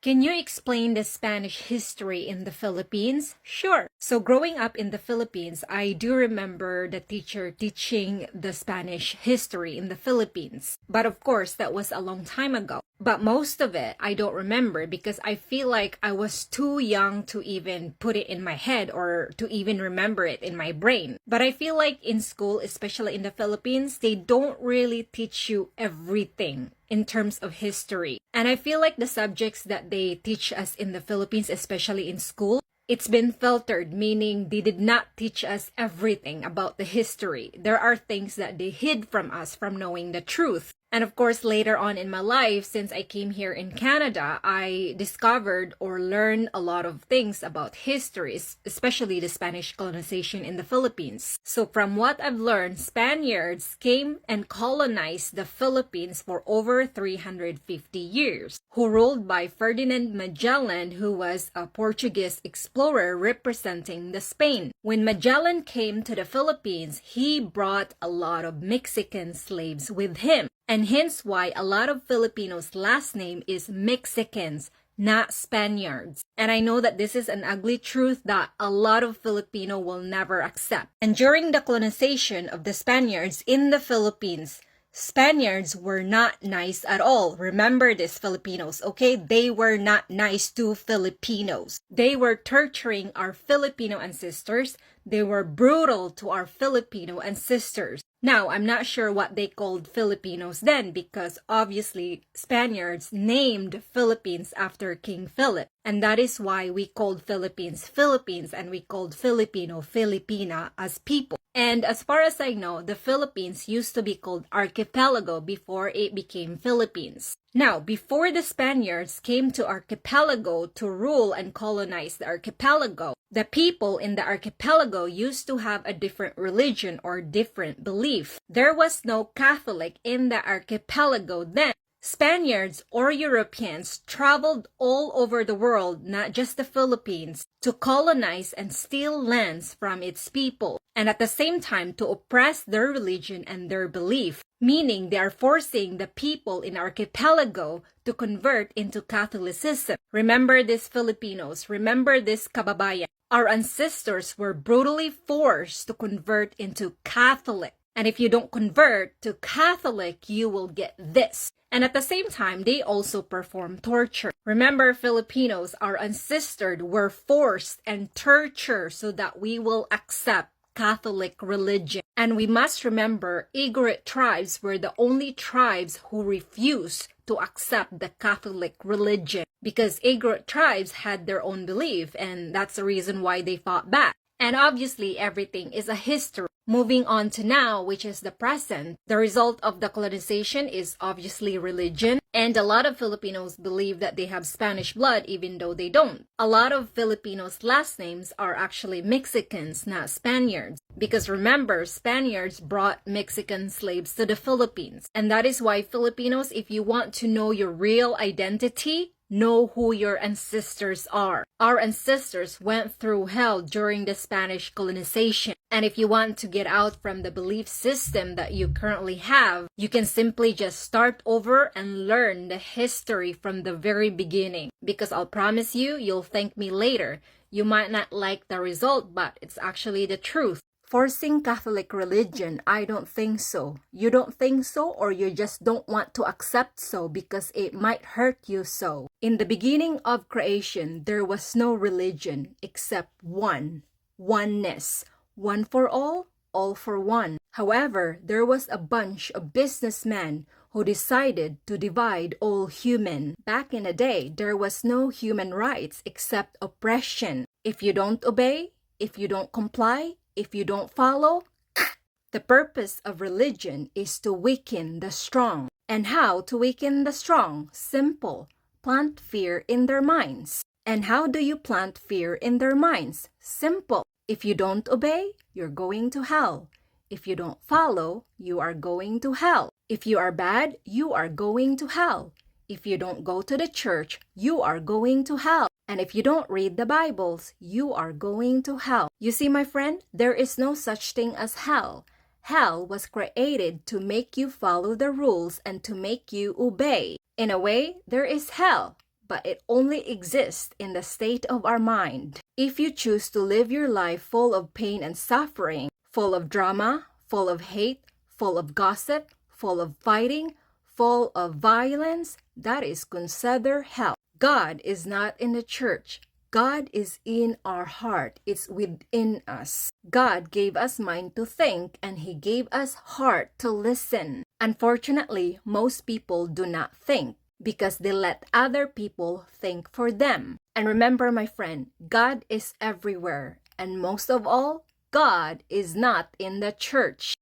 Can you explain the Spanish history in the Philippines? Sure. So growing up in the Philippines, I do remember the teacher teaching the Spanish history in the Philippines. But of course, that was a long time ago. But most of it, I don't remember because I feel like I was too young to even put it in my head or to even remember it in my brain. But I feel like in school, especially in the Philippines, they don't really teach you everything in terms of history. And I feel like the subjects that they teach us in the Philippines, especially in school, it's been filtered, meaning they did not teach us everything about the history. There are things that they hid from us from knowing the truth. And of course, later on in my life, since I came here in Canada, I discovered or learned a lot of things about history, especially the Spanish colonization in the Philippines. So from what I've learned, Spaniards came and colonized the Philippines for over 350 years, who ruled by Ferdinand Magellan, who was a Portuguese explorer representing the Spain. When Magellan came to the Philippines, he brought a lot of Mexican slaves with him. And hence why a lot of Filipinos' last name is Mexicans, not Spaniards. And I know that this is an ugly truth that a lot of Filipino will never accept. And during the colonization of the Spaniards in the Philippines, Spaniards were not nice at all. Remember this, Filipinos, okay? They were not nice to Filipinos. They were torturing our Filipino ancestors. They were brutal to our Filipino ancestors. Now, I'm not sure what they called Filipinos then because obviously Spaniards named Philippines after King Philip. And that is why we called Philippines Philippines and we called Filipino Filipina as people. And as far as I know, the Philippines used to be called Archipelago before it became Philippines. Now, before the Spaniards came to Archipelago to rule and colonize the archipelago, the people in the archipelago used to have a different religion or different belief. There was no Catholic in the archipelago then. Spaniards or Europeans traveled all over the world, not just the Philippines, to colonize and steal lands from its people, and at the same time to oppress their religion and their belief, meaning they are forcing the people in archipelago to convert into Catholicism. Remember this, Filipinos. Remember this, kababayan. Our ancestors were brutally forced to convert into Catholic. And if you don't convert to Catholic, you will get this. And at the same time, they also perform torture. Remember, Filipinos, our ancestors were forced and tortured so that we will accept Catholic religion. And we must remember, Igorot tribes were the only tribes who refused to accept the Catholic religion because Igorot tribes had their own belief, and that's the reason why they fought back. And obviously, everything is a history. Moving on to now, which is the present, the result of the colonization is obviously religion. And a lot of Filipinos believe that they have Spanish blood even though they don't. A lot of Filipinos' last names are actually Mexicans, not Spaniards. Because remember, Spaniards brought Mexican slaves to the Philippines. And that is why Filipinos, if you want to know your real identity, know who your ancestors are. Our ancestors went through hell during the Spanish colonization. And if you want to get out from the belief system that you currently have, you can simply just start over and learn the history from the very beginning. Because I'll promise you, you'll thank me later. You might not like the result, but it's actually the truth. Forcing Catholic religion, I don't think so. You don't think so, or you just don't want to accept so because it might hurt you so. In the beginning of creation, there was no religion except one. Oneness. One for all for one. However, there was a bunch of businessmen who decided to divide all human. Back in the day, there was no human rights except oppression. If you don't obey, if you don't comply, if you don't follow, the purpose of religion is to weaken the strong. And how to weaken the strong? Simple. Plant fear in their minds. And how do you plant fear in their minds? Simple. If you don't obey, you're going to hell. If you don't follow, you are going to hell. If you are bad, you are going to hell. If you don't go to the church, you are going to hell. And if you don't read the Bibles, you are going to hell. You see, my friend, there is no such thing as hell. Hell was created to make you follow the rules and to make you obey. In a way, there is hell, but it only exists in the state of our mind. If you choose to live your life full of pain and suffering, full of drama, full of hate, full of gossip, full of fighting, full of violence, that is considered hell. God is not in the church. God is in our heart. It's within us. God gave us mind to think, and He gave us heart to listen. Unfortunately, most people do not think because they let other people think for them. And remember, my friend, God is everywhere. And most of all, God is not in the church.